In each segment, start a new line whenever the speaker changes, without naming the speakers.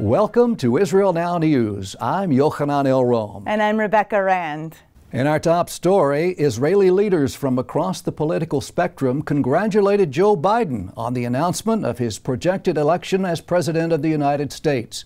Welcome to Israel Now News. I'm Yochanan Elrom.
And I'm Rebecca Rand.
In our top story, Israeli leaders from across the political spectrum congratulated Joe Biden on the announcement of his projected election as President of the United States.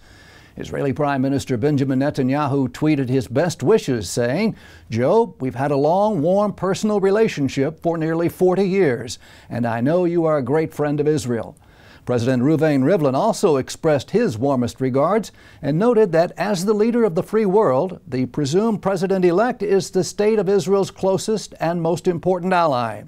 Israeli Prime Minister Benjamin Netanyahu tweeted his best wishes, saying, "Joe, we've had a long, warm, personal relationship for nearly 40 years, and I know you are a great friend of Israel." President Reuven Rivlin also expressed his warmest regards and noted that as the leader of the free world, the presumed president-elect is the state of Israel's closest and most important ally.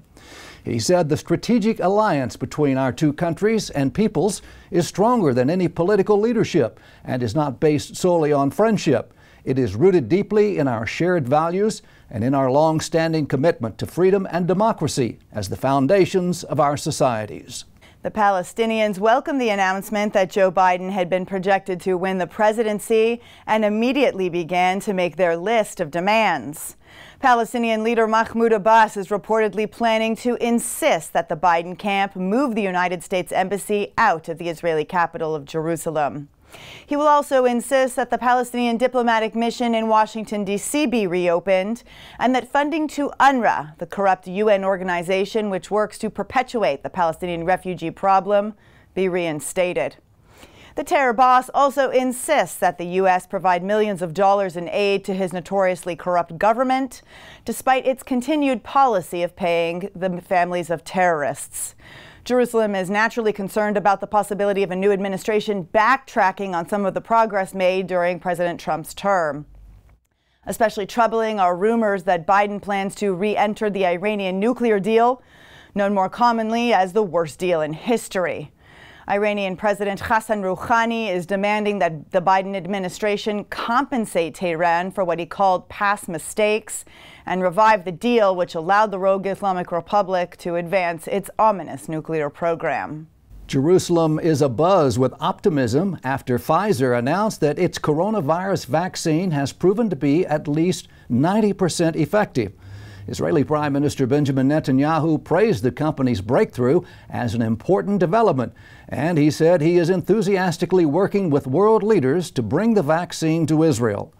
He said the strategic alliance between our two countries and peoples is stronger than any political leadership and is not based solely on friendship. It is rooted deeply in our shared values and in our long-standing commitment to freedom and democracy as the foundations of our societies.
The Palestinians welcomed the announcement that Joe Biden had been projected to win the presidency and immediately began to make their list of demands. Palestinian leader Mahmoud Abbas is reportedly planning to insist that the Biden camp move the United States Embassy out of the Israeli capital of Jerusalem. He will also insist that the Palestinian diplomatic mission in Washington, D.C. be reopened and that funding to UNRWA, the corrupt UN organization which works to perpetuate the Palestinian refugee problem, be reinstated. The terror boss also insists that the U.S. provide millions of dollars in aid to his notoriously corrupt government, despite its continued policy of paying the families of terrorists. Jerusalem is naturally concerned about the possibility of a new administration backtracking on some of the progress made during President Trump's term. Especially troubling are rumors that Biden plans to re-enter the Iranian nuclear deal, known more commonly as the worst deal in history. Iranian President Hassan Rouhani is demanding that the Biden administration compensate Tehran for what he called past mistakes and revive the deal which allowed the rogue Islamic Republic to advance its ominous nuclear program.
Jerusalem is abuzz with optimism after Pfizer announced that its coronavirus vaccine has proven to be at least 90% effective. Israeli Prime Minister Benjamin Netanyahu praised the company's breakthrough as an important development, and he said he is enthusiastically working with world leaders to bring the vaccine to Israel.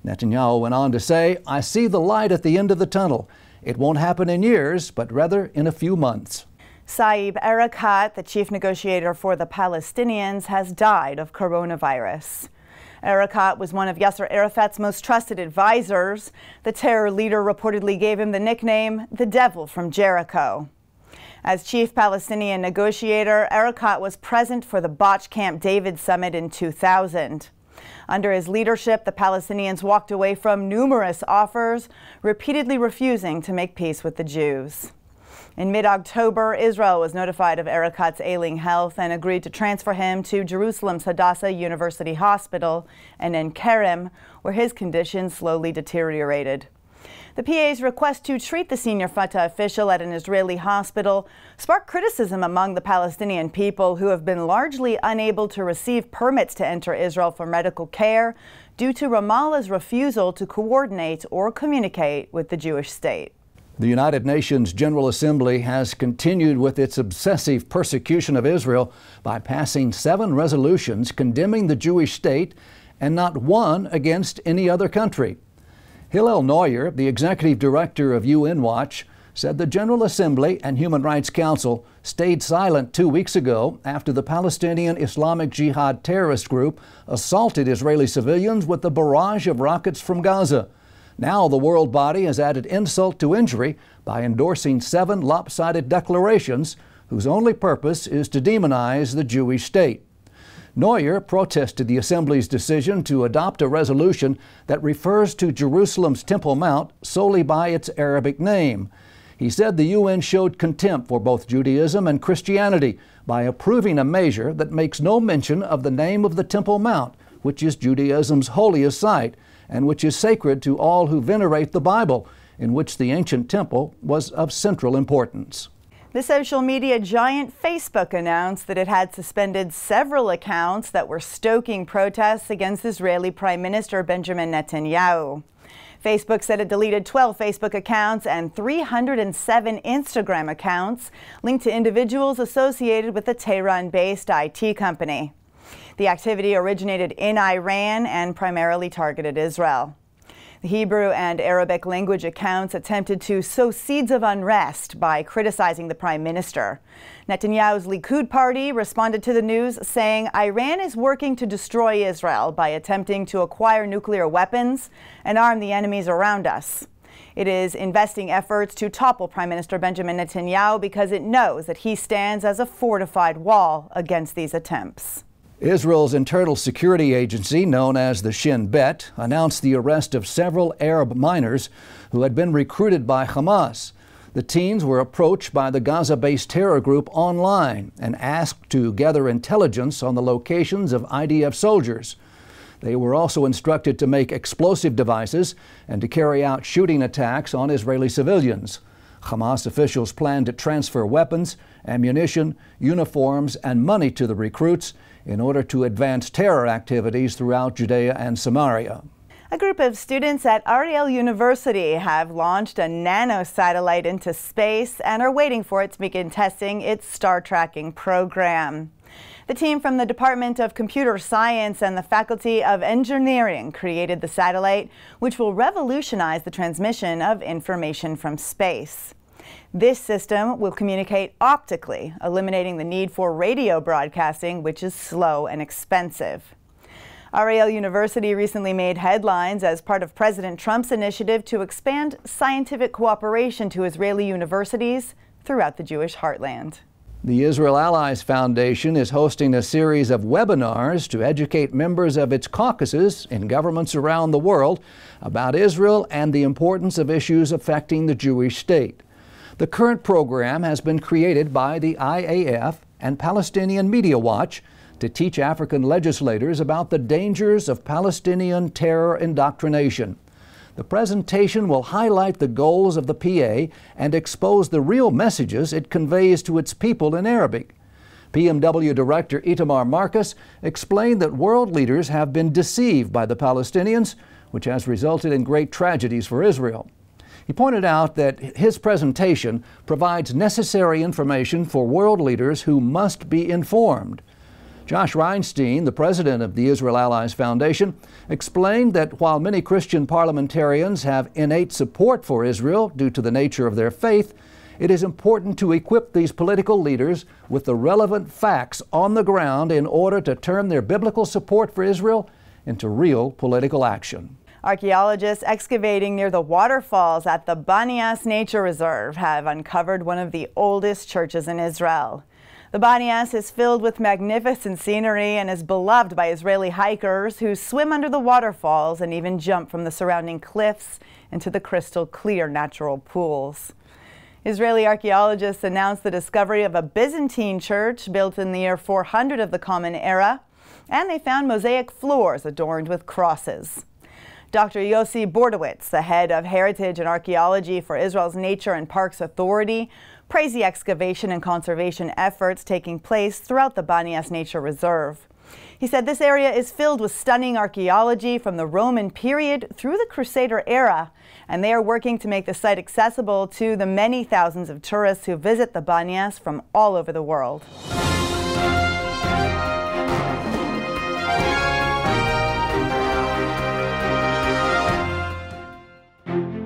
Netanyahu went on to say, "I see the light at the end of the tunnel. It won't happen in years, but rather in a few months."
Saeb Erekat, the chief negotiator for the Palestinians, has died of coronavirus. Erekat was one of Yasser Arafat's most trusted advisors. The terror leader reportedly gave him the nickname, the Devil from Jericho. As chief Palestinian negotiator, Erekat was present for the botched Camp David summit in 2000. Under his leadership, the Palestinians walked away from numerous offers, repeatedly refusing to make peace with the Jews. In mid-October, Israel was notified of Erekat's ailing health and agreed to transfer him to Jerusalem's Hadassah University Hospital and in Kerem, where his condition slowly deteriorated. The PA's request to treat the senior Fatah official at an Israeli hospital sparked criticism among the Palestinian people, who have been largely unable to receive permits to enter Israel for medical care due to Ramallah's refusal to coordinate or communicate with the Jewish state.
The United Nations General Assembly has continued with its obsessive persecution of Israel by passing 7 resolutions condemning the Jewish state and not one against any other country. Hillel Neuer, the executive director of UN Watch, said the General Assembly and Human Rights Council stayed silent 2 weeks ago after the Palestinian Islamic Jihad terrorist group assaulted Israeli civilians with a barrage of rockets from Gaza. Now the world body has added insult to injury by endorsing 7 lopsided declarations whose only purpose is to demonize the Jewish state. Neuer protested the Assembly's decision to adopt a resolution that refers to Jerusalem's Temple Mount solely by its Arabic name. He said the UN showed contempt for both Judaism and Christianity by approving a measure that makes no mention of the name of the Temple Mount, which is Judaism's holiest site and which is sacred to all who venerate the Bible, in which the ancient temple was of central importance.
The social media giant Facebook announced that it had suspended several accounts that were stoking protests against Israeli Prime Minister Benjamin Netanyahu. Facebook said it deleted 12 Facebook accounts and 307 Instagram accounts linked to individuals associated with the Tehran-based IT company. The activity originated in Iran and primarily targeted Israel. The Hebrew and Arabic language accounts attempted to sow seeds of unrest by criticizing the prime minister. Netanyahu's Likud party responded to the news, saying Iran is working to destroy Israel by attempting to acquire nuclear weapons and arm the enemies around us. It is investing efforts to topple Prime Minister Benjamin Netanyahu because it knows that he stands as a fortified wall against these attempts.
Israel's internal security agency, known as the Shin Bet, announced the arrest of several Arab minors who had been recruited by Hamas. The teens were approached by the Gaza-based terror group online and asked to gather intelligence on the locations of IDF soldiers. They were also instructed to make explosive devices and to carry out shooting attacks on Israeli civilians. Hamas officials plan to transfer weapons, ammunition, uniforms, and money to the recruits in order to advance terror activities throughout Judea and Samaria.
A group of students at Archeologists University have launched a nano-satellite into space and are waiting for it to begin testing its star tracking program. The team from the Department of Computer Science and the Faculty of Engineering created the satellite, which will revolutionize the transmission of information from space. This system will communicate optically, eliminating the need for radio broadcasting, which is slow and expensive. Archeologists University recently made headlines as part of President Trump's initiative to expand scientific cooperation to Israeli universities throughout the Jewish heartland.
The Israel Allies Foundation is hosting a series of webinars to educate members of its caucuses in governments around the world about Israel and the importance of issues affecting the Jewish state. The current program has been created by the IAF and Palestinian Media Watch to teach African legislators about the dangers of Palestinian terror indoctrination. The presentation will highlight the goals of the PA and expose the real messages it conveys to its people in Arabic. PMW Director Itamar Marcus explained that world leaders have been deceived by the Palestinians, which has resulted in great tragedies for Israel. He pointed out that his presentation provides necessary information for world leaders who must be informed. Josh Reinstein, the president of the Israel Allies Foundation, explained that while many Christian parliamentarians have innate support for Israel due to the nature of their faith, it is important to equip these political leaders with the relevant facts on the ground in order to turn their biblical support for Israel into real political action.
Archaeologists excavating near the waterfalls at the Banias Nature Reserve have uncovered one of the oldest churches in Israel. The Banias is filled with magnificent scenery and is beloved by Israeli hikers who swim under the waterfalls and even jump from the surrounding cliffs into the crystal clear natural pools. Israeli archaeologists announced the discovery of a Byzantine church built in the year 400 of the Common Era, and they found mosaic floors adorned with crosses. Dr. Yossi Bordowitz, the head of Heritage and Archaeology for Israel's Nature and Parks Authority, praised the excavation and conservation efforts taking place throughout the Banias Nature Reserve. He said this area is filled with stunning archaeology from the Roman period through the Crusader era, and they are working to make the site accessible to the many thousands of tourists who visit the Banias from all over the world.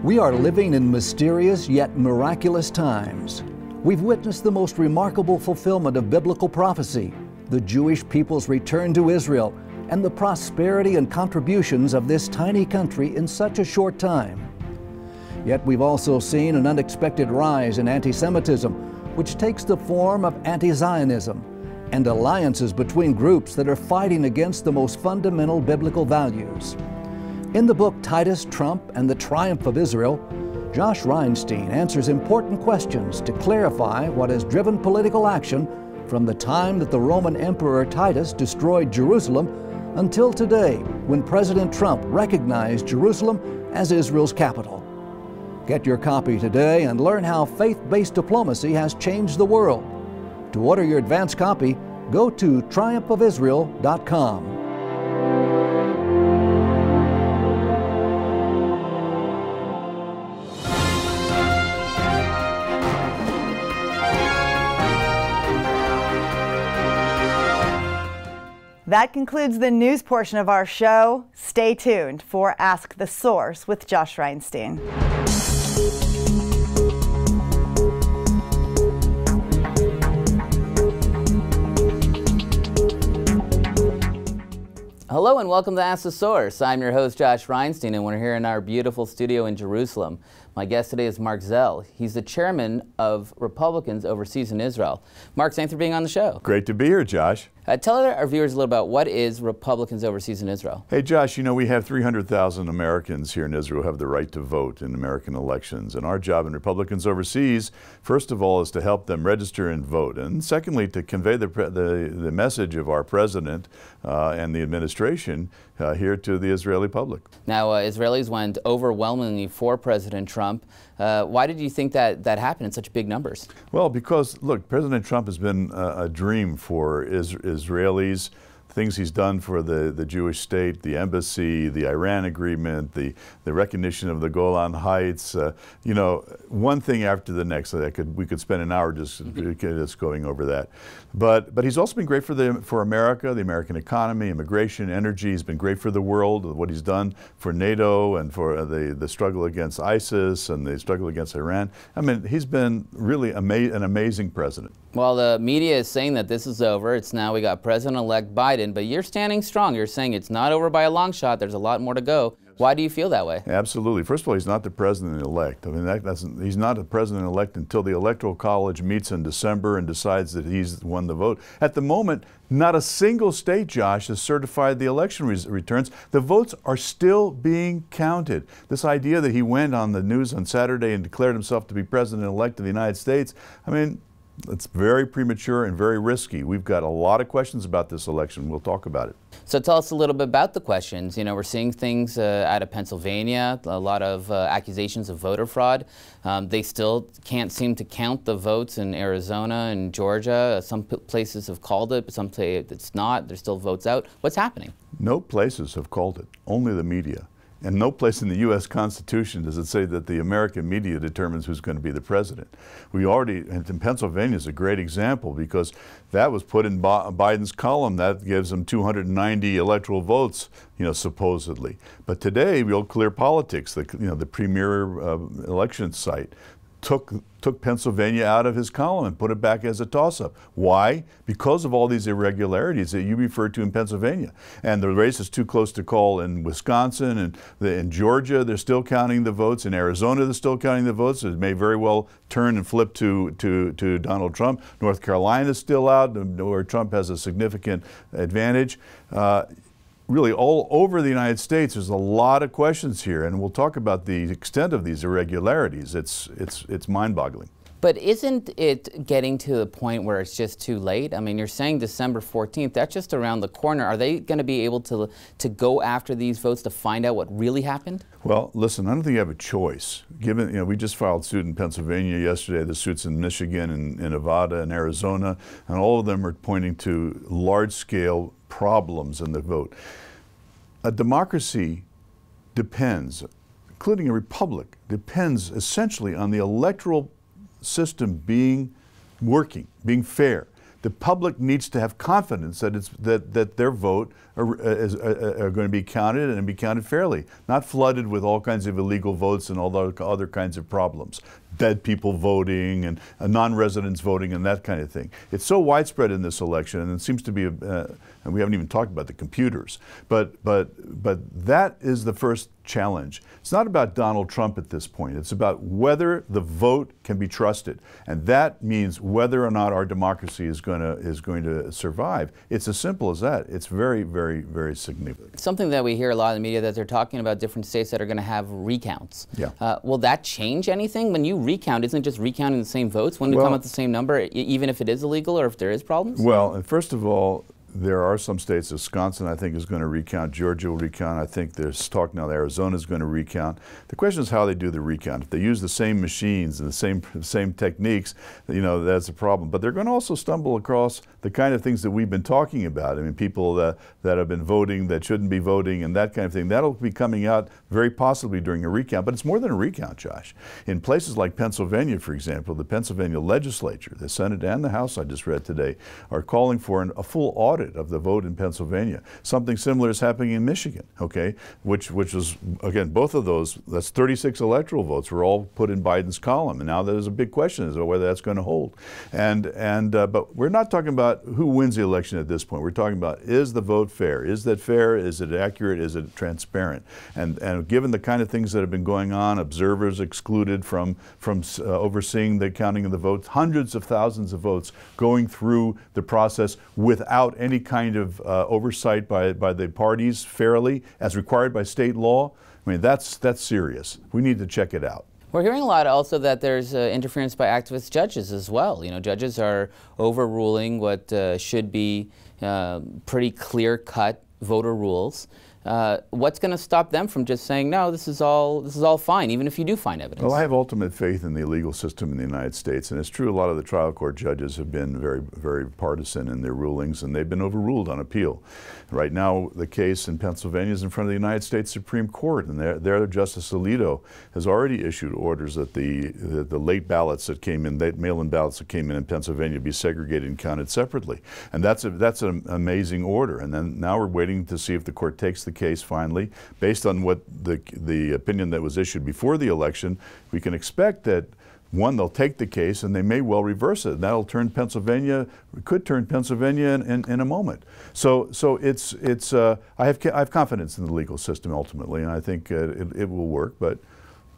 We are living in mysterious yet miraculous times. We've witnessed the most remarkable fulfillment of biblical prophecy, the Jewish people's return to Israel, and the prosperity and contributions of this tiny country in such a short time. Yet we've also seen an unexpected rise in anti-Semitism, which takes the form of anti-Zionism and alliances between groups that are fighting against the most fundamental biblical values. In the book Titus, Trump, and the Triumph of Israel, Josh Reinstein answers important questions to clarify what has driven political action from the time that the Roman Emperor Titus destroyed Jerusalem until today, when President Trump recognized Jerusalem as Israel's capital. Get your copy today and learn how faith-based diplomacy has changed the world. To order your advance copy, go to triumphofisrael.com.
That concludes the news portion of our show. Stay tuned for Ask the Source with Josh Reinstein.
Hello and welcome to Ask the Source. I'm your host Josh Reinstein and we're here in our beautiful studio in Jerusalem. My guest today is Marc Zell. He's the chairman of Republicans overseas in Israel. Marc, thanks for being on the show.
Great to be here, Josh.
Tell our viewers a little about what is Republicans overseas in Israel.
Hey, Josh, you know, we have 300,000 Americans here in Israel who have the right to vote in American elections. And our job in Republicans overseas, first of all, is to help them register and vote. And secondly, to convey the message of our president and the administration here to the Israeli public.
Now, Israelis went overwhelmingly for President Trump. Why did you think that happened in such big numbers?
Well, because, look, President Trump has been a dream for Israelis. Things he's done for the Jewish state, the embassy, the Iran agreement, the recognition of the Golan Heights, you know, one thing after the next. We could spend an hour just going over that. But he's also been great for America, the American economy, immigration, energy. He's been great for the world, what he's done for NATO and for the struggle against ISIS and the struggle against Iran. I mean, he's been really an amazing president.
Well, the media is saying that this is over. It's now we got President-elect Biden, but you're standing strong. You're saying it's not over by a long shot. There's a lot more to go. Why do you feel that way?
Absolutely. First of all, he's not the president-elect. I mean, he's not the president-elect until the Electoral College meets in December and decides that he's won the vote. At the moment, not a single state, Josh, has certified the election returns. The votes are still being counted. This idea that he went on the news on Saturday and declared himself to be president-elect of the United States, I mean, it's very premature and very risky. We've got a lot of questions about this election. We'll talk about it.
So tell us a little bit about the questions. You know, we're seeing things out of Pennsylvania, a lot of accusations of voter fraud. They still can't seem to count the votes in Arizona and Georgia. Some places have called it, but some say it's not. There's still votes out. What's happening? No
places have called it, only the media. And no place in the U.S. Constitution does it say that the American media determines who's going to be the president. And Pennsylvania is a great example because that was put in Biden's column. That gives him 290 electoral votes, you know, supposedly. But today, Real Clear Politics, the premier election site, took Pennsylvania out of his column and put it back as a toss-up. Why? Because of all these irregularities that you referred to in Pennsylvania. And the race is too close to call in Wisconsin and in Georgia. They're still counting the votes. In Arizona, they're still counting the votes. It may very well turn and flip to Donald Trump. North Carolina is still out, where Trump has a significant advantage. Really all over the United States, there's a lot of questions here, and we'll talk about the extent of these irregularities. It's mind-boggling.
But isn't it getting to the point where it's just too late? I mean, you're saying December 14th, that's just around the corner. Are they going to be able to go after these votes to find out what really happened?
Well, listen, I don't think you have a choice. Given, you know, we just filed suit in Pennsylvania yesterday, the suits in Michigan and Nevada and Arizona, and all of them are pointing to large-scale problems in the vote. A democracy depends, including a republic, depends essentially on the electoral system being fair. The public needs to have confidence that their vote are going to be counted and be counted fairly, not flooded with all kinds of illegal votes and all the other kinds of problems. Dead people voting and non-residents voting and that kind of thing. It's so widespread in this election, and it seems to be, and we haven't even talked about the computers, but that is the first challenge. It's not about Donald Trump at this point. It's about whether the vote can be trusted, and that means whether or not our democracy is going to survive. It's as simple as that. It's very, very, very significant.
Something that we hear a lot in the media that they're talking about different states that are going to have recounts.
Yeah.
Will that change anything? When you recount, isn't it just recounting the same votes? Wouldn't it come out the same number, even if it is illegal or if there is problems?
Well, and first of all, there are some states, Wisconsin I think is going to recount, Georgia will recount, I think there's talk now that Arizona is going to recount. The question is how they do the recount. If they use the same machines and the same techniques, you know, that's a problem. But they're going to also stumble across the kind of things that we've been talking about. I mean, people that have been voting that shouldn't be voting and that kind of thing. That'll be coming out very possibly during a recount, but it's more than a recount, Josh. In places like Pennsylvania, for example, the Pennsylvania legislature, the Senate and the House I just read today, are calling for a full audit audit of the vote in Pennsylvania. Something similar is happening in Michigan, okay, which was, again, both of those, that's 36 electoral votes were all put in Biden's column, and now there's a big question as to whether that's going to hold. But we're not talking about who wins the election at this point. We're talking about, is the vote fair? Is that fair? Is it accurate? Is it transparent? And given the kind of things that have been going on, observers excluded from overseeing the counting of the votes, hundreds of thousands of votes going through the process without any kind of oversight by the parties fairly, as required by state law. I mean, that's serious. We need to check it out.
We're hearing a lot also that there's interference by activist judges as well. You know, judges are overruling what should be pretty clear-cut voter rules. What's going to stop them from just saying, no, this is all fine, even if you do find evidence?
Well, I have ultimate faith in the legal system in the United States, and it's true a lot of the trial court judges have been very, very partisan in their rulings, and they've been overruled on appeal. Right now, the case in Pennsylvania is in front of the United States Supreme Court, and there Justice Alito has already issued orders that the late ballots that came in, mail-in ballots that came in Pennsylvania, be segregated and counted separately. And that's an amazing order. And then now we're waiting to see if the court takes the case finally. Based on what the opinion that was issued before the election, we can expect that, one, they'll take the case and they may well reverse it. That'll turn Pennsylvania, could turn Pennsylvania in a moment. So I have confidence in the legal system ultimately, and I think it will work. But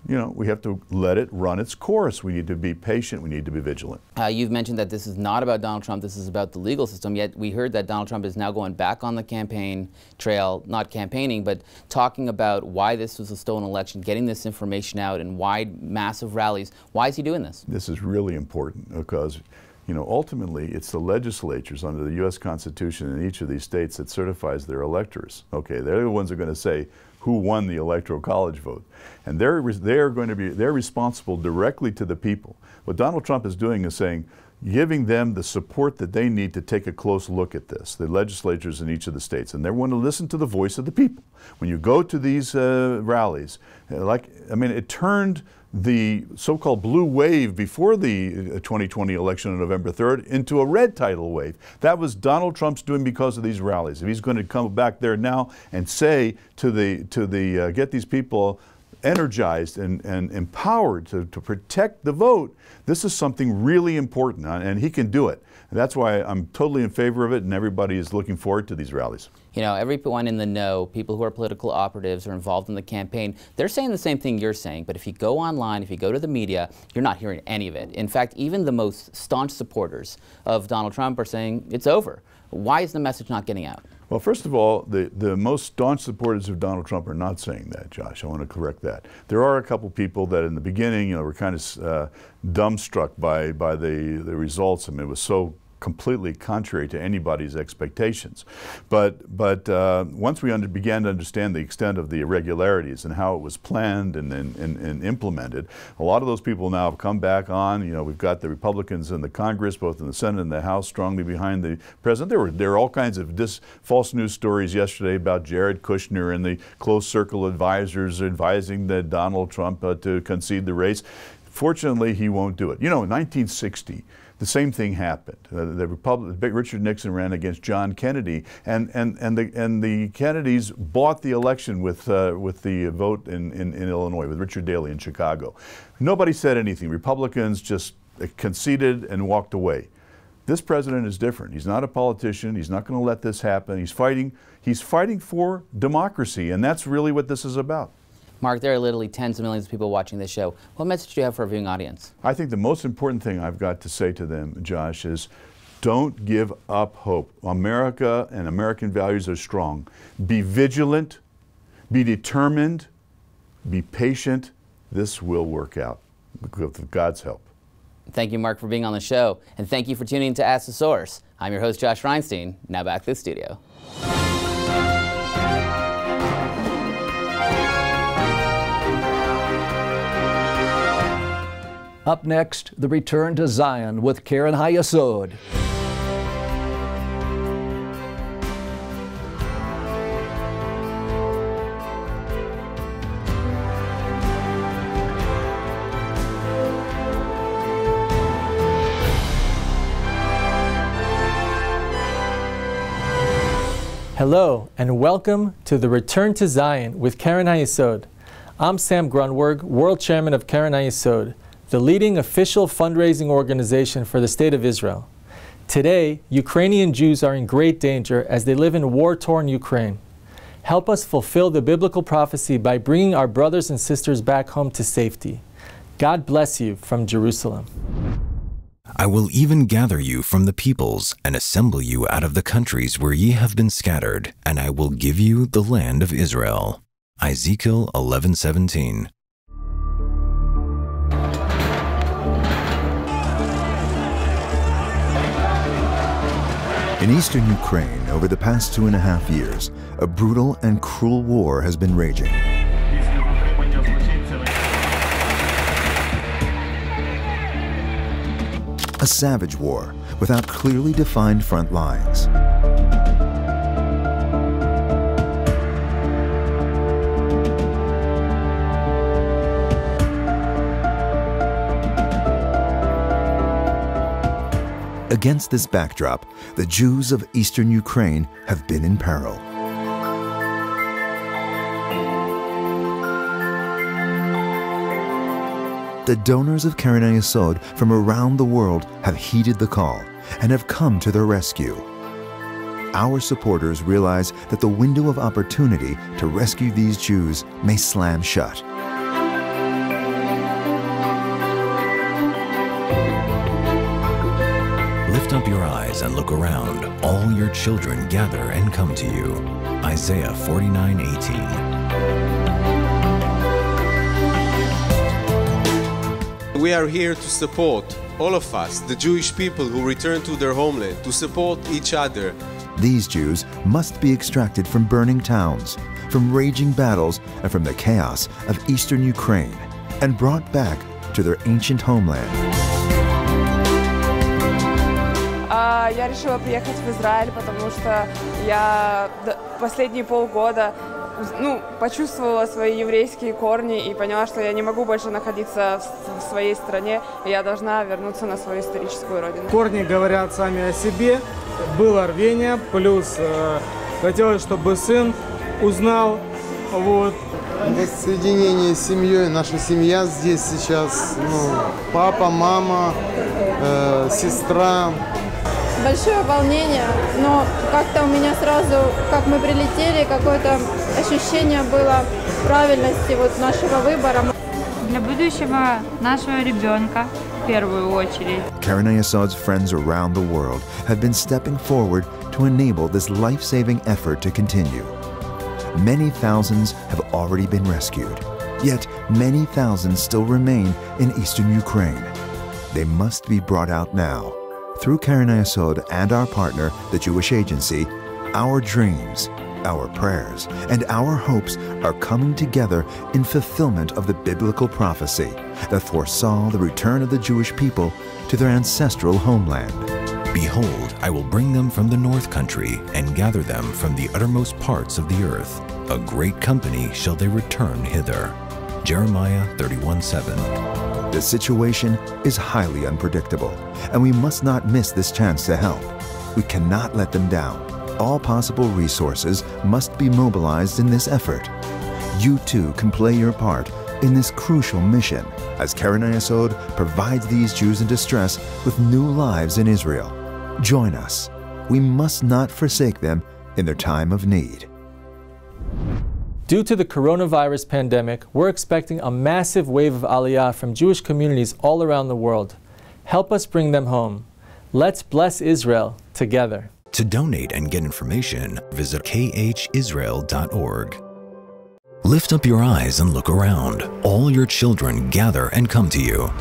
you know, we have to let it run its course. We need to be patient. We need to be vigilant.
You've mentioned that this is not about Donald Trump. This is about the legal system. Yet we heard that Donald Trump is now going back on the campaign trail, not campaigning, but talking about why this was a stolen election, getting this information out in wide, massive rallies. Why is he doing this?
This is really important because, you know, ultimately it's the legislatures under the U.S. Constitution in each of these states that certifies their electors. Okay, they're the ones who are going to say who won the Electoral College vote. And they're responsible directly to the people. What Donald Trump is doing is saying, giving them the support that they need to take a close look at this, the legislatures in each of the states. And they want to listen to the voice of the people. When you go to these rallies, it turned the so-called blue wave before the 2020 election on November 3rd into a red tidal wave. That was Donald Trump's doing because of these rallies. If he's going to come back there now and say get these people energized and empowered to protect the vote, this is something really important, and he can do it. And that's why I'm totally in favor of it, and everybody is looking forward to these rallies.
You know, everyone in the know, people who are political operatives or involved in the campaign, they're saying the same thing you're saying. But if you go online, if you go to the media, you're not hearing any of it. In fact, even the most staunch supporters of Donald Trump are saying it's over. Why is the message not getting out?
Well, first of all, the most staunch supporters of Donald Trump are not saying that, Josh. I want to correct that. There are a couple people that in the beginning, you know, were kind of dumbstruck by the results. I mean, it was so completely contrary to anybody's expectations. But once we began to understand the extent of the irregularities and how it was planned and implemented, a lot of those people now have come back on. You know, we've got the Republicans in the Congress, both in the Senate and the House, strongly behind the president. There were all kinds of false news stories yesterday about Jared Kushner and the close circle advisors advising that Donald Trump to concede the race. Fortunately, he won't do it. You know, in 1960, the same thing happened. Richard Nixon ran against John Kennedy, and the Kennedys bought the election with the vote in Illinois, with Richard Daley in Chicago. Nobody said anything. Republicans just conceded and walked away. This president is different. He's not a politician. He's not going to let this happen. He's fighting for democracy, and that's really what this is about.
Mark, there are literally tens of millions of people watching this show. What message do you have for our viewing audience?
I think the most important thing I've got to say to them, Josh, is don't give up hope. America and American values are strong. Be vigilant, be determined, be patient. This will work out with God's help.
Thank you, Mark, for being on the show. And thank you for tuning in to Ask the Source. I'm your host, Josh Reinstein. Now back to the studio.
Up next, the return to Zion with Karen Hayasod.
Hello and welcome to the Return to Zion with Keren HaYesod. I'm Sam Grunberg, World Chairman of Keren HaYesod, the leading official fundraising organization for the State of Israel. Today, Ukrainian Jews are in great danger as they live in war-torn Ukraine. Help us fulfill the biblical prophecy by bringing our brothers and sisters back home to safety. God bless you from Jerusalem.
I will even gather you from the peoples and assemble you out of the countries where ye have been scattered, and I will give you the land of Israel. Ezekiel 11:17.
In eastern Ukraine, over the past 2.5 years, a brutal and cruel war has been raging. A savage war without clearly defined front lines. Against this backdrop, the Jews of eastern Ukraine have been in peril. The donors of Keren HaYesod from around the world have heeded the call and have come to their rescue. Our supporters realize that the window of opportunity to rescue these Jews may slam shut.
Lift up your eyes and look around. All your children gather and come to you. Isaiah 49:18.
We are here to support, all of us, the Jewish people who return to their homeland, to support each other.
These Jews must be extracted from burning towns, from raging battles, and from the chaos of eastern Ukraine, and brought back to their ancient homeland.
Я решила приехать в Израиль, потому что я последние полгода почувствовала свои еврейские корни и поняла, что я не могу больше находиться в своей стране, и я должна вернуться на свою историческую родину.
Корни говорят сами о себе, было рвение, плюс хотелось, чтобы сын узнал.
Воссоединение с семьей, наша семья здесь сейчас, папа, мама, сестра.
Большое волнение, но как-то у меня сразу, как мы прилетели, какое-то ощущение было правильности нашего выбора.
Для будущего нашего ребенка в первую очередь.
Keren HaYesod's friends around the world have been stepping forward to enable this life-saving effort to continue. Many thousands have already been rescued, yet many thousands still remain in eastern Ukraine. They must be brought out now. Through Keren HaYesod and our partner, the Jewish Agency, our dreams, our prayers, and our hopes are coming together in fulfillment of the biblical prophecy that foresaw the return of the Jewish people to their ancestral homeland.
Behold, I will bring them from the north country and gather them from the uttermost parts of the earth. A great company shall they return hither. Jeremiah 31:7.
The situation is highly unpredictable, and we must not miss this chance to help. We cannot let them down. All possible resources must be mobilized in this effort. You too can play your part in this crucial mission as Keren HaYesod provides these Jews in distress with new lives in Israel. Join us. We must not forsake them in their time of need.
Due to the coronavirus pandemic, we're expecting a massive wave of Aliyah from Jewish communities all around the world. Help us bring them home. Let's bless Israel together.
To donate and get information, visit khisrael.org. Lift up your eyes and look around. All your children gather and come to you.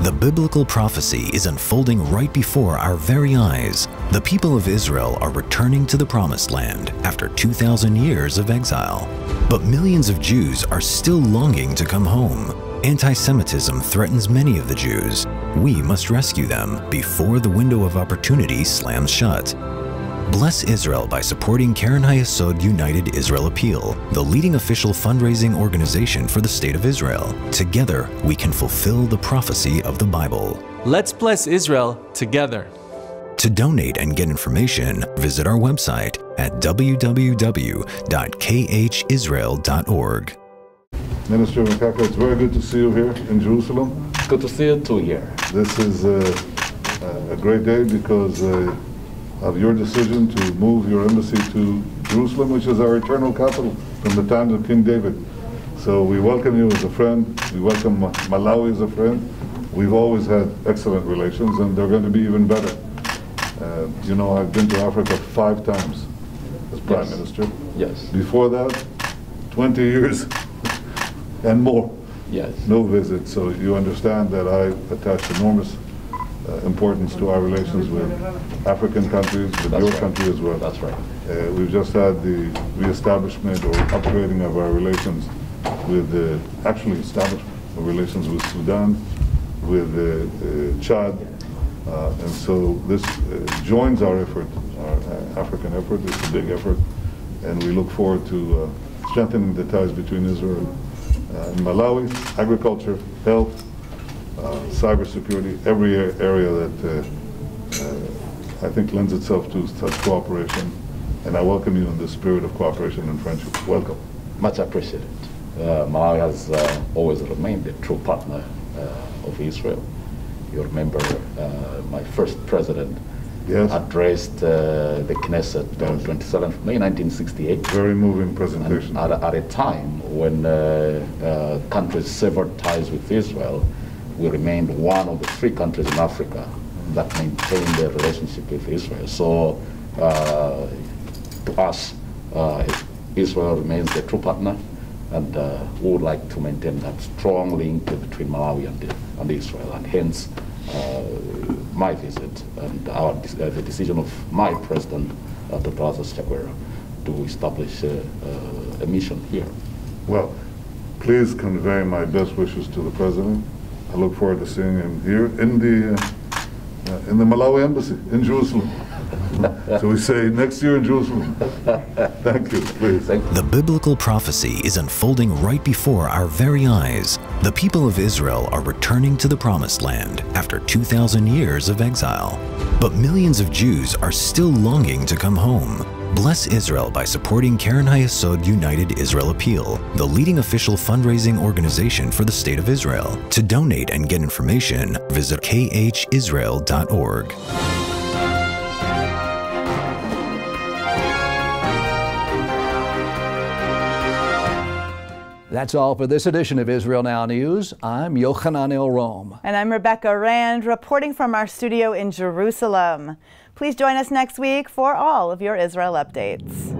The biblical prophecy is unfolding right before our very eyes. The people of Israel are returning to the Promised Land after 2,000 years of exile. But millions of Jews are still longing to come home. Anti-Semitism threatens many of the Jews. We must rescue them before the window of opportunity slams shut. Bless Israel by supporting Keren HaYesod United Israel Appeal, the leading official fundraising organization for the State of Israel. Together, we can fulfill the prophecy of the Bible.
Let's bless Israel together.
To donate and get information, visit our website, at www.khisrael.org.
Minister Makaka, it's very good to see you here in Jerusalem.
Good to see you too here.
This is a great day because of your decision to move your embassy to Jerusalem, which is our eternal capital from the times of King David. So we welcome you as a friend. We welcome Malawi as a friend. We've always had excellent relations, and they're going to be even better. You know, I've been to Africa 5 times as Prime Minister.
Yes.
Before that, 20 years and more.
Yes.
No visit. So you understand that I attach enormous importance to our relations with African countries, with your country as well.
That's right.
We've just had the reestablishment or upgrading of our relations with actually established relations with Sudan, with Chad, and so this joins our effort, our African effort. It's a big effort, and we look forward to strengthening the ties between Israel and Malawi, agriculture, health, cybersecurity, every area that I think lends itself to such cooperation. And I welcome you in the spirit of cooperation and friendship. Welcome.
Much appreciated. Malawi has always remained a true partner of Israel. You remember my first president addressed the Knesset on 27th May 1968.
Very moving presentation.
At a time when countries severed ties with Israel, we remained one of the 3 countries in Africa that maintained their relationship with Israel. So to us, Israel remains a true partner, and we would like to maintain that strong link between Malawi and Israel, and hence my visit and the decision of my president, Dr. Chakwera, to establish a mission here.
Well, please convey my best wishes to the president. I look forward to seeing him here in the Malawi embassy in Jerusalem. So we say next year in Jerusalem. Thank you, please.
The biblical prophecy is unfolding right before our very eyes. The people of Israel are returning to the Promised Land after 2,000 years of exile. But millions of Jews are still longing to come home. Bless Israel by supporting Keren HaYesod United Israel Appeal, the leading official fundraising organization for the State of Israel. To donate and get information, visit khisrael.org.
That's all for this edition of Israel Now News. I'm Yochanan El-Rom.
And I'm Rebecca Rand, reporting from our studio in Jerusalem. Please join us next week for all of your Israel updates.